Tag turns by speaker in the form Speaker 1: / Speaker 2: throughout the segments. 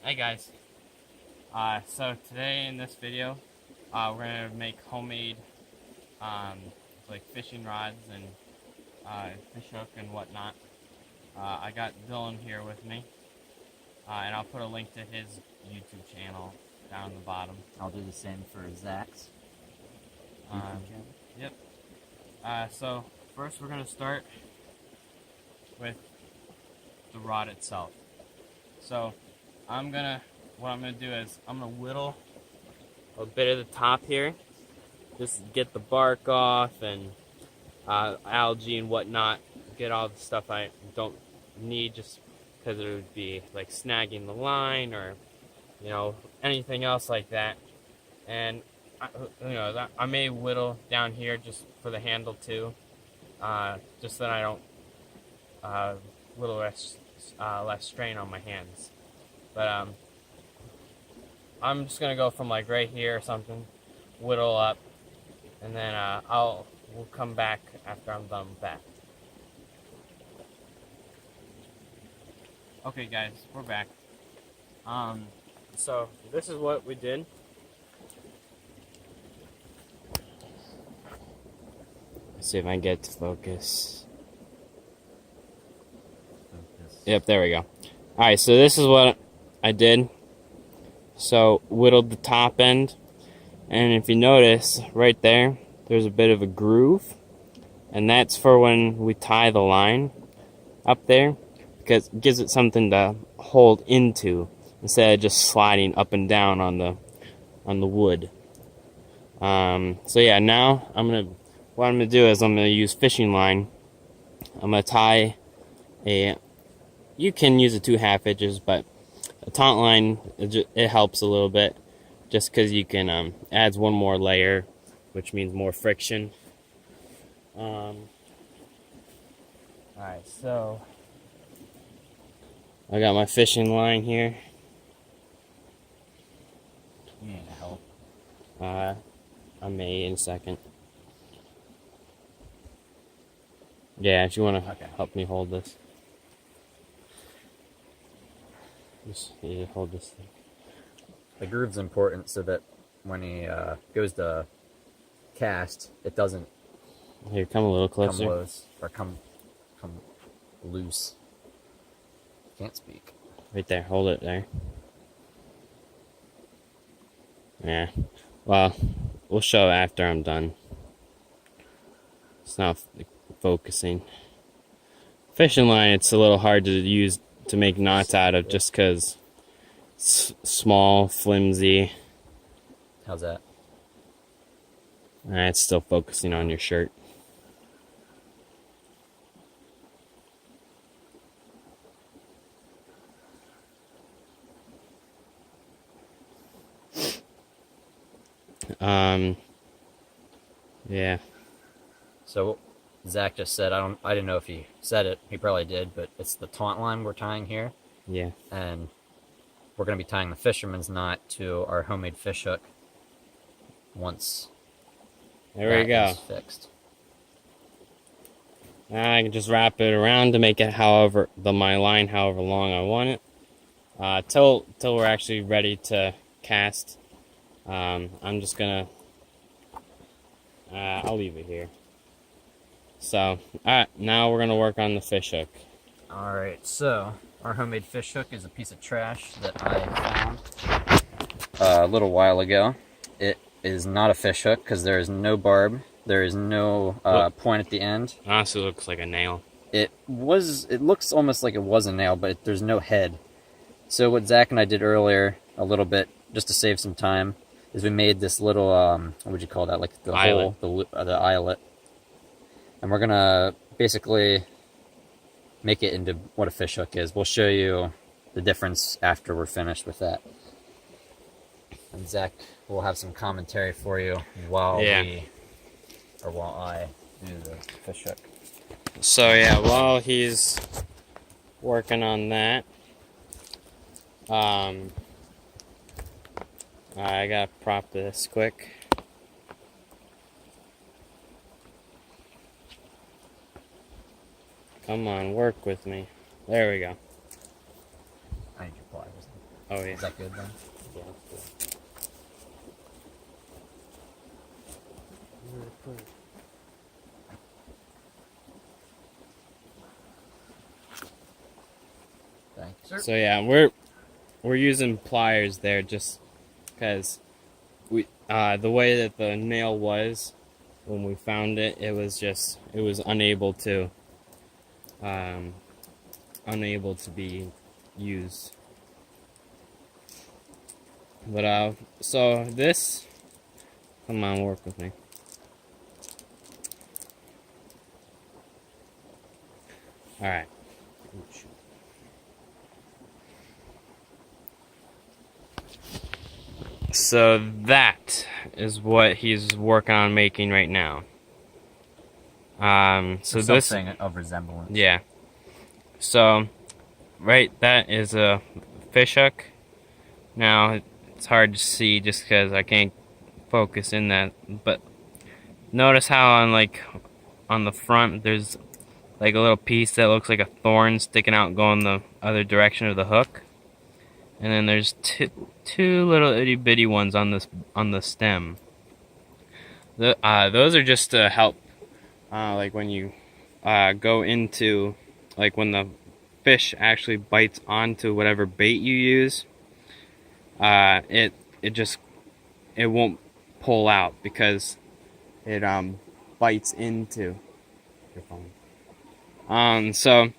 Speaker 1: Hey guys, so today in this video, we're gonna make homemade like fishing rods and fish hook and whatnot. I got Dylan here with me, and I'll put a link to his YouTube channel down the bottom.
Speaker 2: I'll do the same for Zach's YouTube channel.
Speaker 1: Yep. So first we're gonna start with the rod itself. So what I'm gonna do is I'm gonna whittle a bit of the top here, just get the bark off and algae and whatnot, get all the stuff I don't need, just because it would be like snagging the line or anything else like that. And I may whittle down here just for the handle too, just so that I don't little less strain on my hands. But I'm just gonna go from like right here or something, whittle up, and then we'll come back after I'm done with that. Okay guys, we're back. So this is what we did. Let's see if I can get it to focus. Yep, there we go. Alright, so this is what I did. So, whittled the top end, and if you notice, right there, there's a bit of a groove, and that's for when we tie the line up there, because it gives it something to hold into, instead of just sliding up and down on the wood. So yeah, now what I'm gonna do is I'm gonna use fishing line. I'm gonna tie you can use a 2/2 inches, but a taunt line, it helps a little bit, just because you can adds one more layer, which means more friction. Alright, so I got my fishing line here.
Speaker 2: You need help.
Speaker 1: I may in a second. Yeah, if you want to help me hold this. Just hold this thing.
Speaker 2: The groove's important so that when he goes to cast, it doesn't
Speaker 1: Here, come a little closer.
Speaker 2: come loose or come loose. Can't speak.
Speaker 1: Right there, hold it there. Yeah, well, we'll show after I'm done. It's not focusing. Fishing line, it's a little hard to use to make knots out of, just because it's small, flimsy.
Speaker 2: How's that?
Speaker 1: It's still focusing on your shirt. Yeah.
Speaker 2: So Zach just said, I didn't know if he said it. He probably did, but it's the taunt line we're tying here.
Speaker 1: Yeah.
Speaker 2: And we're going to be tying the fisherman's knot to our homemade fish hook once
Speaker 1: There we go.
Speaker 2: is fixed.
Speaker 1: Now I can just wrap it around to make it my line however long I want it. Till we're actually ready to cast. I'm just gonna I'll leave it here. So, alright, now we're gonna work on the fish hook.
Speaker 2: Alright, so our homemade fish hook is a piece of trash that I found a little while ago. It is not a fish hook because there is no barb. There is no point at the end.
Speaker 1: Honestly, it looks like a nail.
Speaker 2: It looks almost like it was a nail, but there's no head. So what Zach and I did earlier, a little bit, just to save some time, is we made this little, what would you call that? Like the
Speaker 1: eyelet.
Speaker 2: hole, the eyelet. And we're gonna basically make it into what a fish hook is. We'll show you the difference after we're finished with that. And Zach will have some commentary for you while I do the fish hook.
Speaker 1: So yeah, while he's working on that, I gotta prop this quick. Come on, work with me. There we go.
Speaker 2: I need your pliers.
Speaker 1: Oh yeah.
Speaker 2: Is that good then?
Speaker 1: Yeah, that's good.
Speaker 2: Thank you, sir.
Speaker 1: So yeah, we're using pliers there just because we the way that the nail was when we found it, it was unable to be used. But so this, come on, work with me. All right. So that is what he's working on making right now. So this,
Speaker 2: something of resemblance.
Speaker 1: yeah. So, right, that is a fish hook. Now it's hard to see just because I can't focus in that. But notice how on the front there's like a little piece that looks like a thorn sticking out going the other direction of the hook. And then there's two little itty bitty ones on the stem. Those are just to help, like when you go into, like when the fish actually bites onto whatever bait you use. It won't pull out because it bites into your phone. So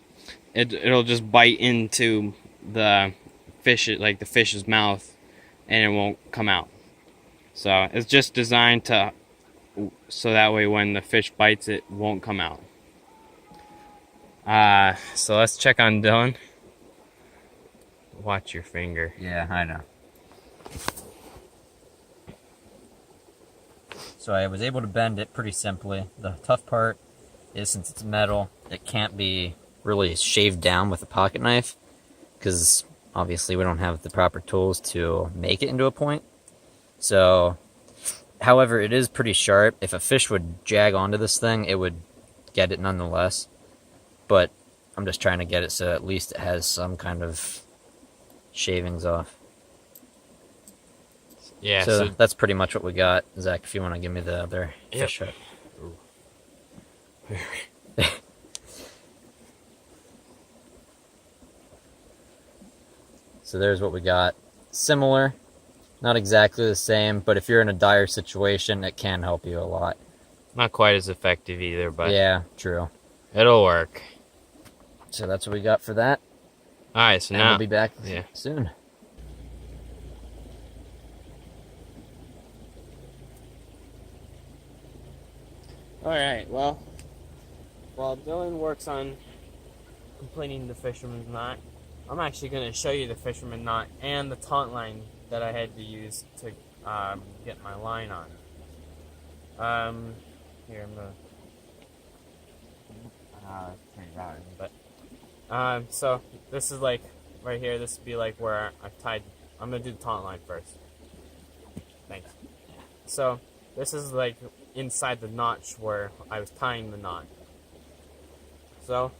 Speaker 1: it'll just bite into the fish, like the fish's mouth, and it won't come out. So it's just designed so that way when the fish bites it won't come out. So let's check on Dylan. Watch your finger.
Speaker 2: Yeah, I know. So I was able to bend it pretty simply. The tough part is, since it's metal, it can't be really shaved down with a pocket knife, because obviously we don't have the proper tools to make it into a point. So, however, it is pretty sharp. If a fish would jag onto this thing, it would get it nonetheless. But I'm just trying to get it so at least it has some kind of shavings off.
Speaker 1: Yeah.
Speaker 2: So that's pretty much what we got. Zach, if you want to give me the other fish hook. So there's what we got. Similar, not exactly the same, but if you're in a dire situation, it can help you a lot.
Speaker 1: Not quite as effective either, but
Speaker 2: yeah, true.
Speaker 1: It'll work.
Speaker 2: So that's what we got for that.
Speaker 1: All right, so
Speaker 2: and
Speaker 1: now
Speaker 2: we'll be back
Speaker 1: yeah.
Speaker 2: soon.
Speaker 1: All right. Well, while Dylan works on completing the fisherman's knot, I'm actually going to show you the fisherman knot and the taunt line that I had to use to get my line on. Here, I'm going to turn it on. But, so this is like, right here, this would be like where I've tied, I'm going to do the taunt line first. Thanks. So, this is like inside the notch where I was tying the knot. So,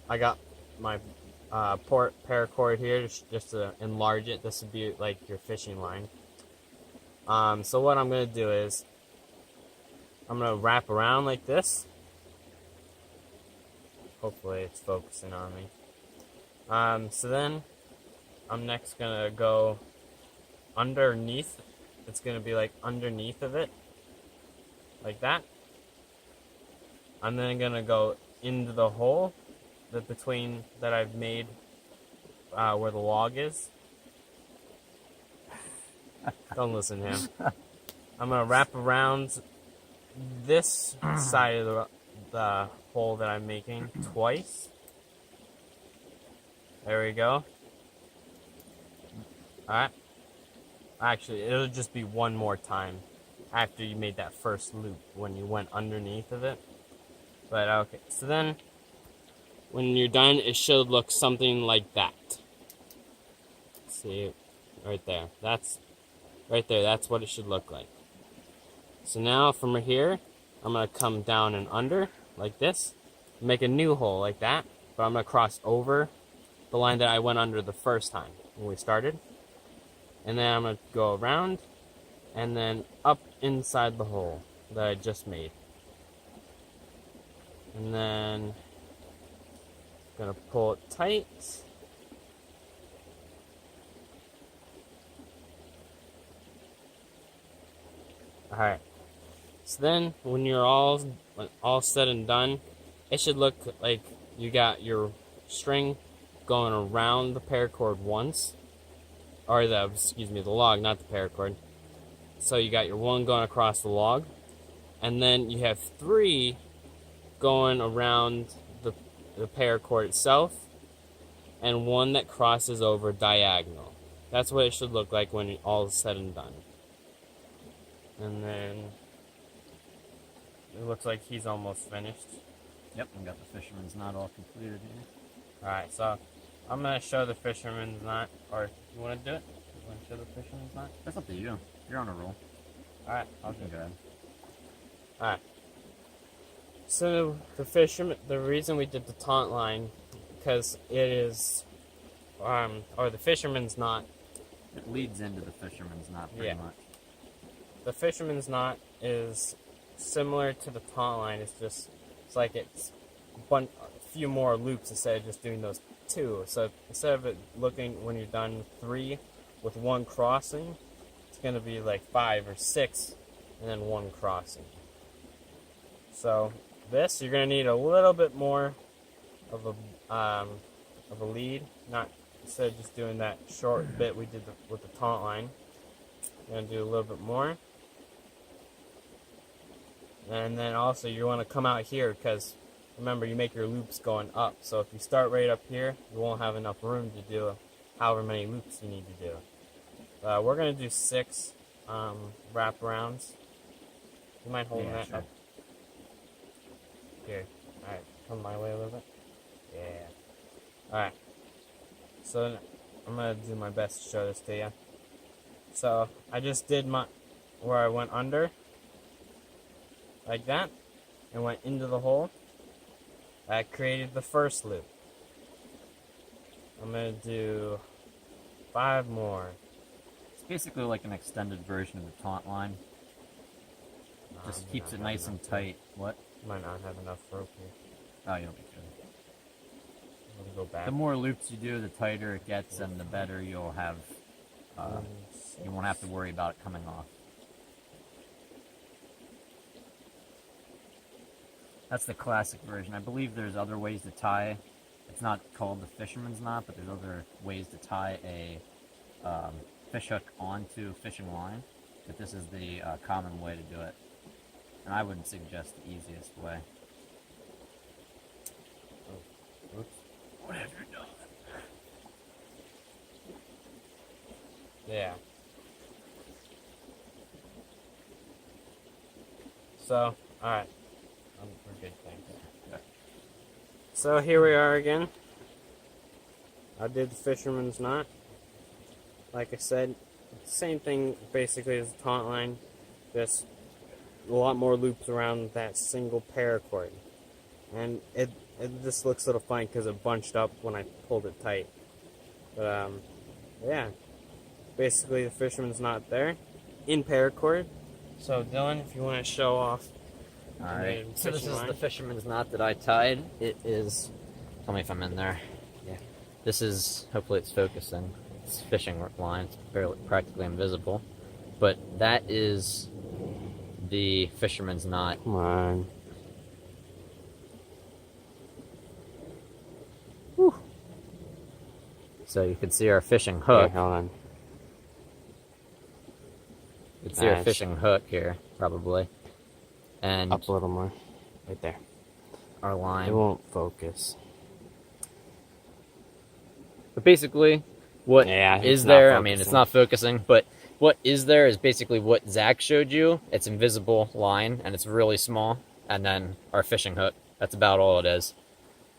Speaker 1: I got my paracord here just to enlarge it. This would be like your fishing line. So what I'm going to do is I'm going to wrap around like this. Hopefully it's focusing on me. So then I'm next going to go underneath. It's going to be like underneath of it. Like that. I'm then going to go into the hole that I've made where the log is. Don't listen to him. I'm going to wrap around this side of the hole that I'm making twice. There we go. Alright. Actually, it'll just be one more time after you made that first loop when you went underneath of it. But okay, so then when you're done, it should look something like that. See, right there. That's right there. That's what it should look like. So now from here, I'm going to come down and under like this. Make a new hole like that. But I'm going to cross over the line that I went under the first time when we started. And then I'm going to go around and then up inside the hole that I just made. And then I'm going to pull it tight. Alright. So then when you're all said and done, it should look like you got your string going around the paracord once. Or the log, not the paracord. So you got your one going across the log, and then you have 3 going around the paracord itself, and 1 that crosses over diagonal. That's what it should look like when all is said and done. And then it looks like he's almost finished.
Speaker 2: Yep, we got the fisherman's knot all completed here.
Speaker 1: Alright, so I'm going to show the fisherman's knot, or you want to do it? You want to show the fisherman's knot?
Speaker 2: That's up to you. You're on a roll.
Speaker 1: Alright, I'll do
Speaker 2: Go
Speaker 1: it.
Speaker 2: ahead.
Speaker 1: Alright. So the reason we did the taunt line, because it is, or the fisherman's knot.
Speaker 2: It leads into the fisherman's knot pretty much.
Speaker 1: The fisherman's knot is similar to the taunt line. It's like it's a few more loops instead of just doing those 2. So instead of it looking when you're done 3 with 1 crossing, it's going to be like 5 or 6 and then 1 crossing. So this, you're going to need a little bit more of a lead, not instead of just doing that short bit we did with the taunt line. You're going to do a little bit more. And then also you want to come out here because remember you make your loops going up. So if you start right up here, you won't have enough room to do however many loops you need to do. We're going to do 6 wraparounds. You mind holding that
Speaker 2: sure.
Speaker 1: up? Here. Alright, come my way a little bit. Yeah. Alright. So I'm going to do my best to show this to you. So I just did where I went under. Like that, and went into the hole. That created the first loop. I'm going to do 5 more.
Speaker 2: It's basically like an extended version of the taunt line. Just keeps it nice and tight. What?
Speaker 1: Might not have enough rope here.
Speaker 2: Oh, you'll be good.
Speaker 1: I'm going to go back.
Speaker 2: The more loops you do, the tighter it gets, and the better you'll have. You won't have to worry about it coming off. That's the classic version. I believe there's other ways to tie. It's not called the fisherman's knot, but there's other ways to tie a fish hook onto a fishing line. But this is the common way to do it. And I would suggest the easiest way.
Speaker 1: Oh, oops.
Speaker 2: What have you done?
Speaker 1: Yeah. So, alright. We're good, thanks.
Speaker 2: Okay.
Speaker 1: So here we are again. I did the fisherman's knot. Like I said, same thing basically as the taunt line, just a lot more loops around that single paracord. And it just looks a little funny because it bunched up when I pulled it tight. But yeah, basically the fisherman's knot there in paracord. So Dylan, if you want to show off.
Speaker 2: Alright, so this is the fisherman's knot that I tied. It is, tell me if I'm in there. Yeah. This is, hopefully it's focusing. It's fishing line, it's practically invisible. But that is the fisherman's knot.
Speaker 1: Come on.
Speaker 2: Whew. So you can see our fishing hook.
Speaker 1: Here, hold on.
Speaker 2: You can see our fishing hook here, probably. And
Speaker 1: Up a little more. Right there.
Speaker 2: our line.
Speaker 1: It won't focus.
Speaker 2: But basically, what is there, I mean, it's not focusing, but what is there is basically what Zach showed you. It's invisible line, and it's really small. And then our fishing hook. That's about all it is.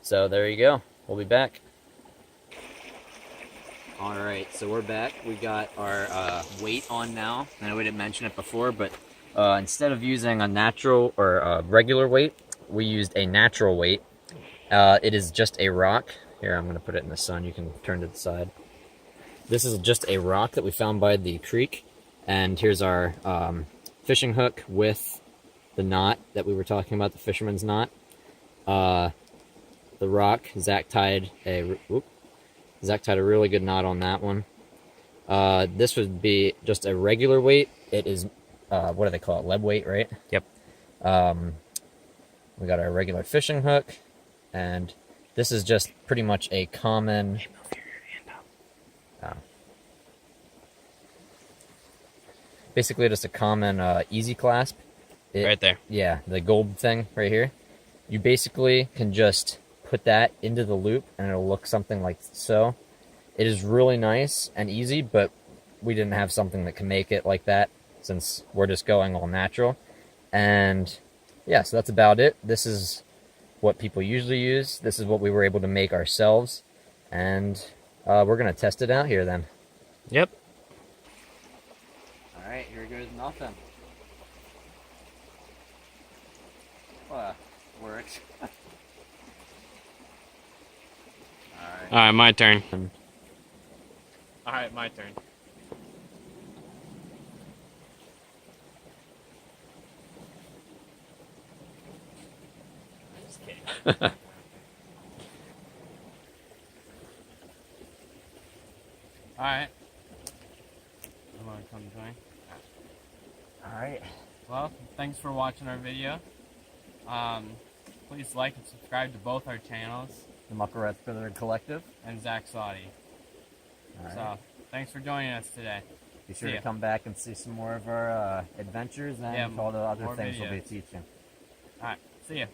Speaker 2: So there you go. We'll be back. Alright, so we're back. We got our weight on now. I know we didn't mention it before, but instead of using a natural or a regular weight, we used a natural weight. It is just a rock. Here, I'm going to put it in the sun. You can turn to the side. This is just a rock that we found by the creek, and here's our fishing hook with the knot that we were talking about, the fisherman's knot. The rock, Zach tied a really good knot on that one. This would be just a regular weight. It is, what do they call it? Lead weight, right?
Speaker 1: Yep.
Speaker 2: We got our regular fishing hook, and this is just pretty much a common.
Speaker 1: Hey, move your hand up.
Speaker 2: Basically, just a common easy clasp.
Speaker 1: Right there.
Speaker 2: Yeah, the gold thing right here. You basically can just put that into the loop, and it'll look something like so. It is really nice and easy, but we didn't have something that can make it like that since we're just going all natural. And yeah, so that's about it. This is what people usually use. This is what we were able to make ourselves. And we're going to test it out here then.
Speaker 1: Yep.
Speaker 2: All right, here goes nothing. Works.
Speaker 1: All right, my turn. All right, my turn. I'm just kidding. All right. You want to come join?
Speaker 2: All right.
Speaker 1: Well, thanks for watching our video. Please like and subscribe to both our channels
Speaker 2: The Muckarat Brother Collective.
Speaker 1: and Zach Saudi.
Speaker 2: All right.
Speaker 1: So, thanks for joining us today.
Speaker 2: Be sure
Speaker 1: See
Speaker 2: to
Speaker 1: ya.
Speaker 2: come back and see some more of our adventures and
Speaker 1: Yeah,
Speaker 2: all the other
Speaker 1: more
Speaker 2: things we'll be
Speaker 1: videos.
Speaker 2: teaching.
Speaker 1: All right, see ya.